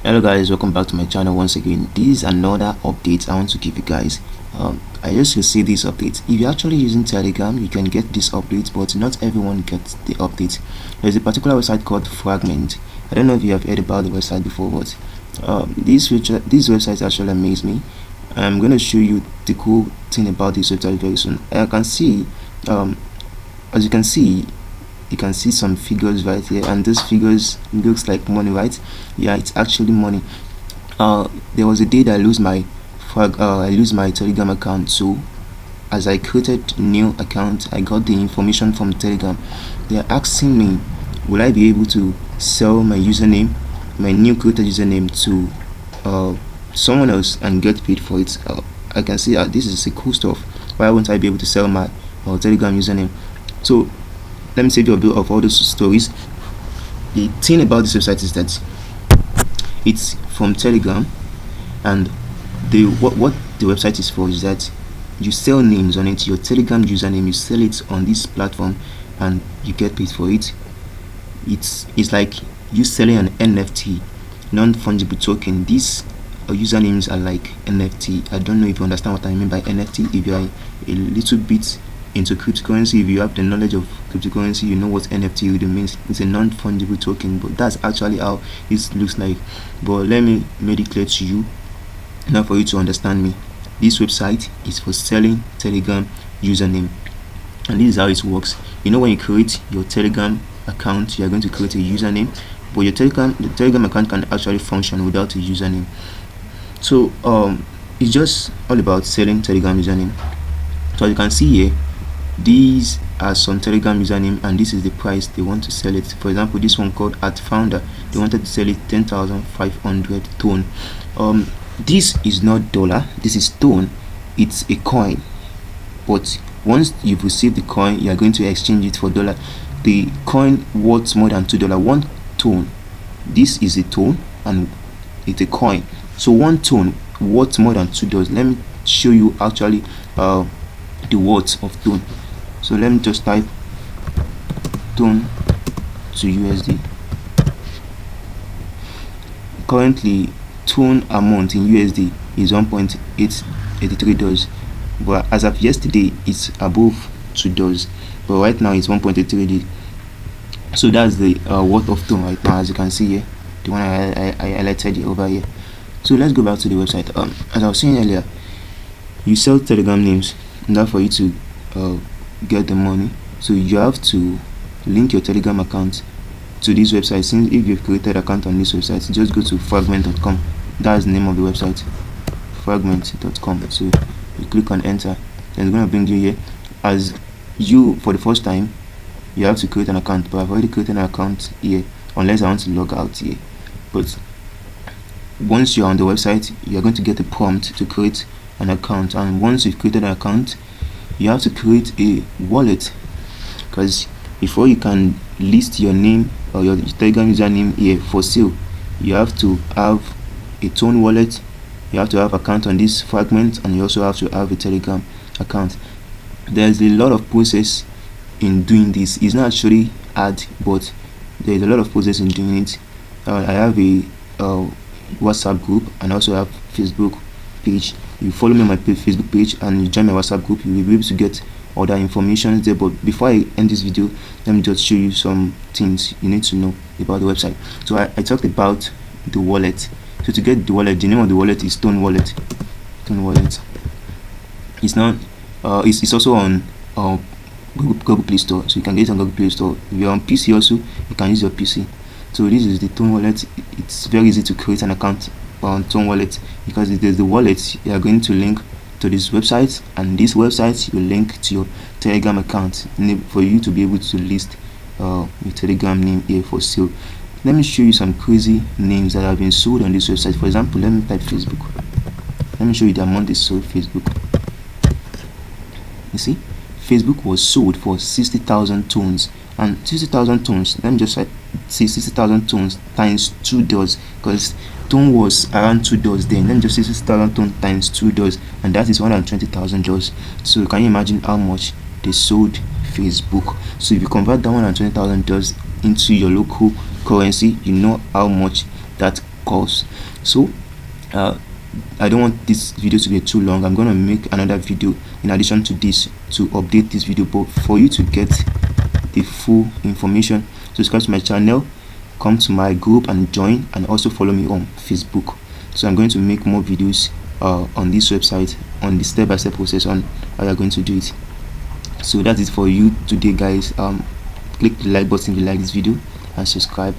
Hello guys, welcome back to my channel once again. This is another update I want to give you guys. I just received this update. If you're actually using Telegram, you can get this update, but not everyone gets the update. There's a particular website called Fragment. I don't know if you have heard about the website before, but this website actually amazed me. I'm going to show you the cool thing about this website very soon. I can see, as you can see, some figures right here, and these figures looks like money, right? Yeah, it's actually money. There was a day that I lose my Telegram account, so as I created new account, I got the information from Telegram. They're asking me, will I be able to sell my username, my new created username, to someone else and get paid for it? I can see this is a cool stuff. Why won't I be able to sell my Telegram username? So let me save you a bit of all those stories. The thing about this website is that it's from Telegram, and what the website is for is that you sell names on it. Your Telegram username, you sell it on this platform and you get paid for it. It's like you selling an NFT, non-fungible token. These usernames are like NFT. I don't know if you understand what I mean by NFT. If you are a little bit into cryptocurrency, if you have the knowledge of cryptocurrency, you know what NFT really means. It's a non-fungible token, but that's actually how it looks like. But let me make it clear to you now for you to understand me. This website is for selling Telegram username, and this is how it works. You know, when you create your Telegram account, you are going to create a username, but the Telegram account can actually function without a username. So it's just all about selling Telegram username. So as you can see here, these are some Telegram username, and this is the price they want to sell it. For example, this one called @founder, they wanted to sell it 10,500 tone. This is not dollar, this is tone. It's a coin, but once you've received the coin, you are going to exchange it for dollar. The coin worth more than $2. One tone, this is a tone and it's a coin, so one tone worth more than $2. Let me show you actually the worth of tone. So let me just type tone to USD. Currently, tone amount in USD is $1.883, but as of yesterday, it's above $2. But right now, it's 1.83. So that's the worth of tone right now, as you can see here, the one I highlighted over here. So let's go back to the website. As I was saying earlier, you sell Telegram names, and that for you to get the money, so you have to link your Telegram account to this website. Since if you've created an account on this website, just go to fragment.com. That's the name of the website, fragment.com. So you click on enter, and it's going to bring you here. As you, for the first time, you have to create an account, but I've already created an account here, unless I want to log out here. But once you're on the website, you're going to get a prompt to create an account, and once you've created an account, you have to create a wallet, because before you can list your name or your Telegram username here for sale, you have to have a Tone wallet, you have to have account on this Fragment, and you also have to have a Telegram account. There's a lot of process in doing this. It's not actually hard, but there's a lot of process in doing it. I have a WhatsApp group, and also have Facebook page. You follow me on my Facebook page and you join my WhatsApp group, you will be able to get other information there. But before I end this video, let me just show you some things you need to know about the website. So I talked about the wallet. So to get the wallet, the name of the wallet is Tone Wallet. Tone Wallet. It's not it's also on Google Play Store, so you can get it on Google Play Store. If you're on PC also, you can use your PC. So this is the Tone Wallet. It's very easy to create an account on Tone Wallet, because it is the wallet you are going to link to this website, and this website will link to your Telegram account for you to be able to list your Telegram name here for sale. Let me show you some crazy names that have been sold on this website. For example, let me type Facebook. Let me show you the amount they sold Facebook. You see, Facebook was sold for 60,000 tones, and 60,000 tones, let me just say 60,000 tones times $2, because tone was around $2 then. Let me just say 60,000 tone times $2, and that is $120,000. So can you imagine how much they sold Facebook? So if you convert that $120,000 into your local currency, you know how much that calls. So I don't want this video to be too long. I'm gonna make another video in addition to this to update this video, but for you to get the full information, subscribe to my channel, come to my group and join, and also follow me on Facebook. So I'm going to make more videos on this website on the step-by-step process on how you're going to do it. So that's it for you today, guys. Click the like button if you like this video and subscribe.